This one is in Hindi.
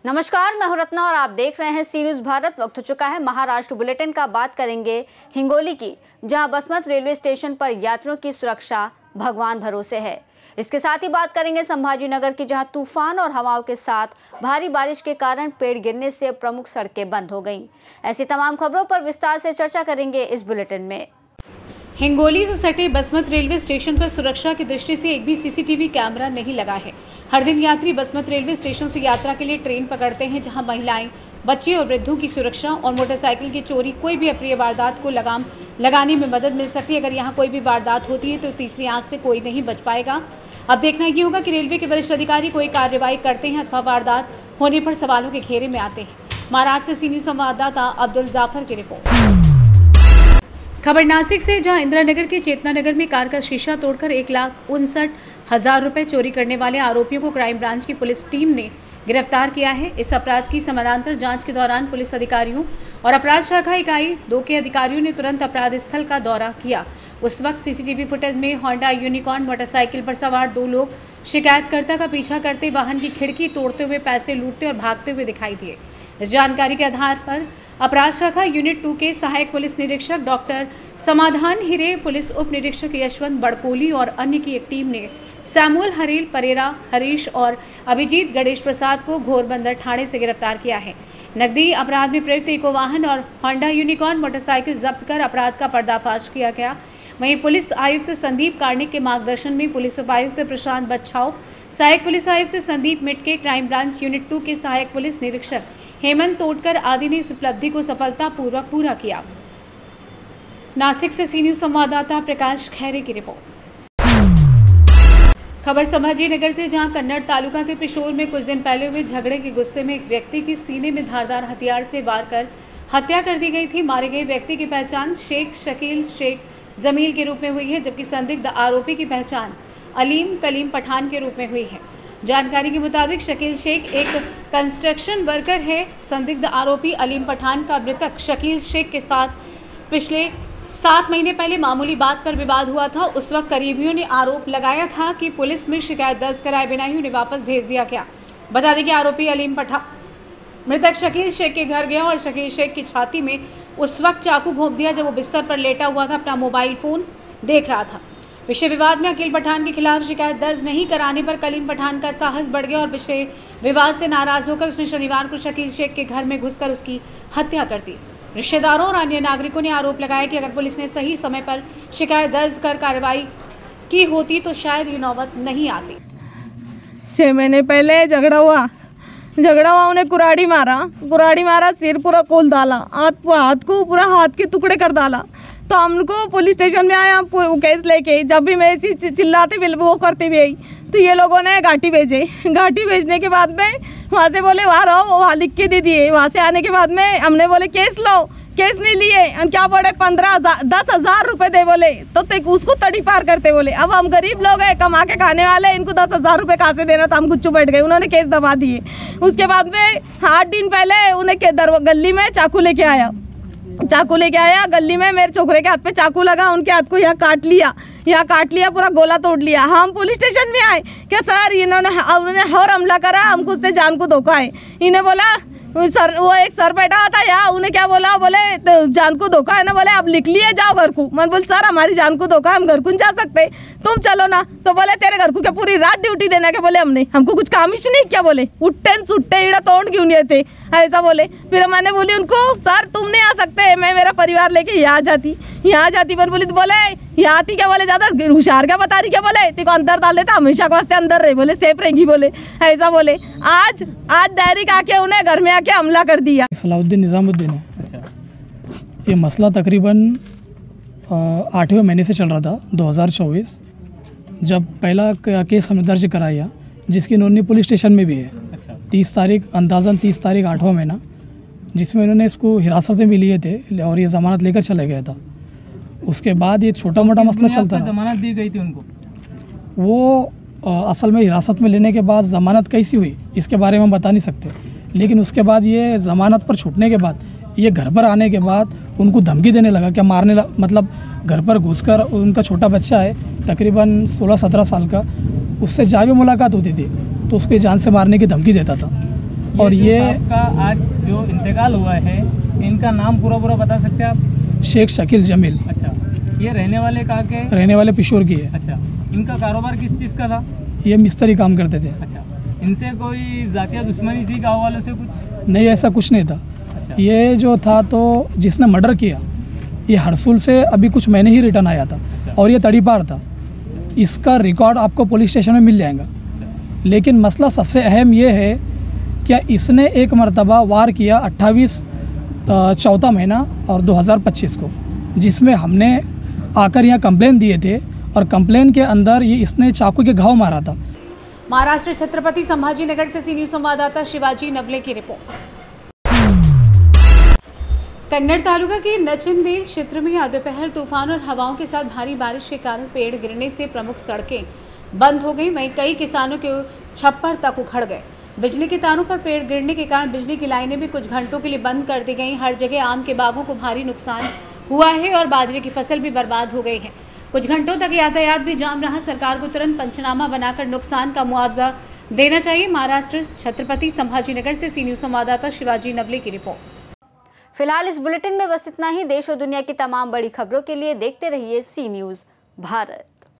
नमस्कार, मैं हूं रत्ना और आप देख रहे हैं सी न्यूज़ भारत। वक्त हो चुका है महाराष्ट्र बुलेटिन का। बात करेंगे हिंगोली की, जहां बसमत रेलवे स्टेशन पर यात्रियों की सुरक्षा भगवान भरोसे है। इसके साथ ही बात करेंगे संभाजीनगर की, जहां तूफान और हवाओं के साथ भारी बारिश के कारण पेड़ गिरने से प्रमुख सड़कें बंद हो गईं। ऐसी तमाम खबरों पर विस्तार से चर्चा करेंगे इस बुलेटिन में। हिंगोली से सटे बसमत रेलवे स्टेशन पर सुरक्षा की दृष्टि से एक भी सीसीटीवी कैमरा नहीं लगा है। हर दिन यात्री बसमत रेलवे स्टेशन से यात्रा के लिए ट्रेन पकड़ते हैं, जहां महिलाएं, बच्चे और वृद्धों की सुरक्षा और मोटरसाइकिल की चोरी, कोई भी अप्रिय वारदात को लगाम लगाने में मदद मिल सकती है। अगर यहां कोई भी वारदात होती है तो तीसरी आंख से कोई नहीं बच पाएगा। अब देखना ये होगा कि रेलवे के वरिष्ठ अधिकारी कोई कार्रवाई करते हैं अथवा वारदात होने पर सवालों के घेरे में आते हैं। महाराष्ट्र से सी न्यूज़ संवाददाता अब्दुल जाफर की रिपोर्ट। खबर नासिक से, जहां इंदिरानगर के चेतना नगर में कार का शीशा तोड़कर 1,59,000 रुपए चोरी करने वाले आरोपियों को क्राइम ब्रांच की पुलिस टीम ने गिरफ्तार किया है। इस अपराध की समानांतर जांच के दौरान पुलिस अधिकारियों और अपराध शाखा इकाई 2 के अधिकारियों ने तुरंत अपराध स्थल का दौरा किया। उस वक्त सीसीटीवी फुटेज में होंडा यूनिकॉर्न मोटरसाइकिल पर सवार 2 लोग शिकायतकर्ता का पीछा करते, वाहन की खिड़की तोड़ते हुए पैसे लूटते और भागते हुए दिखाई दिए। इस जानकारी के आधार पर अपराध शाखा यूनिट 2 के सहायक पुलिस निरीक्षक डॉक्टर समाधान हिरे, पुलिस उप निरीक्षक यशवंत बड़कोली और अन्य की एक टीम ने सैमुअल हरील परेरा, हरीश और अभिजीत गणेश प्रसाद को घोरबंदर थाने से गिरफ्तार किया है। नकदी अपराध में प्रयुक्त इको वाहन और होंडा यूनिकॉर्न मोटरसाइकिल जब्त कर अपराध का पर्दाफाश किया गया। वहीं पुलिस आयुक्त संदीप कार्णिक के मार्गदर्शन में पुलिस उपायुक्त प्रशांत बच्छाव, सहायक पुलिस आयुक्त Sandeep Mitke, crime branch unit 2 के सहायक पुलिस निरीक्षक हेमंत तोडकर आदि ने इस उपलब्धि को सफलतापूर्वक पूरा किया। नासिक से सी न्यूज़ संवाददाता प्रकाश खैरे की रिपोर्ट। खबर संभाजीनगर से, जहां कन्नड़ तालुका के पिशोर में कुछ दिन पहले हुए झगड़े के गुस्से में एक व्यक्ति की सीने में धारदार हथियार से वार कर हत्या कर दी गई थी। मारे गए व्यक्ति की पहचान शेख शकील शेख जमील के रूप में हुई है, जबकि संदिग्ध आरोपी की पहचान अलीम कलीम पठान के रूप में हुई है। जानकारी के मुताबिक शकील शेख एक कंस्ट्रक्शन वर्कर है। संदिग्ध आरोपी अलीम पठान का मृतक शकील शेख के साथ पिछले 7 महीने पहले मामूली बात पर विवाद हुआ था। उस वक्त करीबियों ने आरोप लगाया था कि पुलिस में शिकायत दर्ज कराए बिना ही उन्हें वापस भेज दिया गया। बता दें कि आरोपी अलीम पठान मृतक शकील शेख के घर गया और शकील शेख की छाती में उस वक्त चाकू घोंप दिया जब वो बिस्तर पर लेटा हुआ था, अपना मोबाइल फ़ोन देख रहा था। पिछले विवाद में अकील पठान के खिलाफ शिकायत दर्ज नहीं कराने पर कलीम पठान का साहस बढ़ गया और पिछले विवाद से नाराज होकर उसने शनिवार को शकील शेख के घर में घुसकर उसकी हत्या कर दी। रिश्तेदारों और अन्य नागरिकों ने आरोप लगाया कि अगर पुलिस ने सही समय पर शिकायत दर्ज कर कार्रवाई की होती तो शायद ये नौबत नहीं आती। 6 महीने पहले झगड़ा हुआ, उन्हें कुराड़ी मारा, सिर पूरा खोल डाला, हाथ को पूरा हाथ के टुकड़े कर डाला। तो हमको पुलिस स्टेशन में आया केस लेके। जब भी मैं ऐसी चिल्लाते वो करते हुए आई तो ये लोगों ने घाटी भेजे। घाटी भेजने के बाद में वहाँ से बोले वहाँ रहो, वहाँ लिख के दे दिए। वहाँ से आने के बाद में हमने बोले केस लो, केस नहीं लिए। और क्या बोले 10,000 रुपये दे बोले, तो उसको तड़ी पार करते बोले। अब हम गरीब लोग हैं, कमा के खाने वाले, इनको 10,000 रुपये कहाँ से देना था। हम गुच्चू बैठ गए, उन्होंने केस दबा दिए। उसके बाद में 8 दिन पहले उन्हें गली में चाकू लेके आया, गली में मेरे छोकरे के हाथ पे चाकू लगा, उनके हाथ को यहाँ काट लिया, पूरा गोला तोड़ लिया। हम पुलिस स्टेशन में आए क्या सर इन्होंने और हमला करा, हमको उससे जान को धोखा है। इन्हें बोला सर, वो एक सर बैठा हुआ था यहाँ, उन्हें क्या बोला, बोले तो जान को धोखा है ना, बोले अब लिख लिए जाओ घर को। मैं बोल सर हमारी जान को धोखा, हम घर को नहीं जा सकते, तुम चलो ना। तो बोले तेरे घर को क्या पूरी रात ड्यूटी देना क्या। बोले हमको कुछ काम ही नहीं क्या। बोले उठते सुट्टे इड़ा तोड़ क्यों नहीं थे, ऐसा बोले। फिर मैंने बोली उनको सर तुम नहीं आ सकते, मैं मेरा परिवार लेके यहाँ जाती। मैं बोली तो बोले यहाँ आती क्या। बोले ज़्यादा होशियार क्या बता रही क्या। बोले तेको अंदर डाल देता, हमेशा के वास्ते अंदर रहे, बोले सेफ रहेगी, बोले ऐसा बोले। आज डायरेक्ट आके उन्हें घर में आके हमला कर दिया। सलाउद्दीन निज़ामुद्दीन है। अच्छा। ये मसला तकरीबन 8वें महीने से चल रहा था, 2024, जब पहला केस हमने दर्ज कराया, जिसकी नोंदनी पुलिस स्टेशन में भी है। अच्छा। 30 तारीख अंदाज़न 30 तारीख 8वां महीना, जिसमें इन्होंने इसको हिरासत में भी लिए थे और ये ज़मानत लेकर चले गया था। उसके बाद ये छोटा मोटा मसला चलता रहा। ज़मानत दी गई थी उनको, वो असल में हिरासत में लेने के बाद ज़मानत कैसी हुई इसके बारे में हम बता नहीं सकते, लेकिन उसके बाद ये ज़मानत पर छूटने के बाद ये घर पर आने के बाद उनको धमकी देने लगा, क्या मारने लगा। मतलब घर पर घुसकर, उनका छोटा बच्चा है तकरीबन 16-17 साल का, उससे जब भी मुलाकात होती थी तो उसको जान से मारने की धमकी देता था। और ये आपका आज जो इंतकाल हुआ है, इनका नाम पूरा बता सकते हैं आप? शेख शकील जमील। अच्छा, ये रहने वाले कहाँ के? रहने वाले पिशोर की है। अच्छा, इनका कारोबार किस चीज़ का था? ये मिस्त्री काम करते थे। अच्छा, इनसे कोई जातिया दुश्मनी थी गाँव वालों से कुछ? नहीं, ऐसा कुछ नहीं था। अच्छा, ये जो था तो जिसने मर्डर किया ये हरसूल से अभी कुछ महीने ही रिटर्न आया था और ये तड़ीपार था। इसका रिकॉर्ड आपको पुलिस स्टेशन में मिल जाएगा। लेकिन मसला सबसे अहम ये है क्या इसने एक मरतबा वार किया 28 चौथा महीना और 2025 को, जिसमें हमने आकर यहाँ कंप्लेन दिए थे और कंप्लेन के अंदर ये इसने चाकू के घाव मारा था। महाराष्ट्र छत्रपति संभाजीनगर से सी न्यूज संवाददाता शिवाजी नवले की रिपोर्ट। कन्नड़ तालुका के नचनवेल क्षेत्र में आज दोपहर तूफान और हवाओं के साथ भारी बारिश के कारण पेड़ गिरने से प्रमुख सड़कें बंद हो गई। वहीं कई किसानों के छप्पर तक उखड़ गए। बिजली के तारों पर पेड़ गिरने के कारण बिजली की लाइनें भी कुछ घंटों के लिए बंद कर दी गई। हर जगह आम के बागों को भारी नुकसान हुआ है और बाजरे की फसल भी बर्बाद हो गई है। कुछ घंटों तक यातायात भी जाम रहा। सरकार को तुरंत पंचनामा बनाकर नुकसान का मुआवजा देना चाहिए। महाराष्ट्र छत्रपति संभाजीनगर से सी न्यूज संवाददाता शिवाजी नवले की रिपोर्ट। फिलहाल इस बुलेटिन में बस इतना ही। देश और दुनिया की तमाम बड़ी खबरों के लिए देखते रहिए सी न्यूज भारत।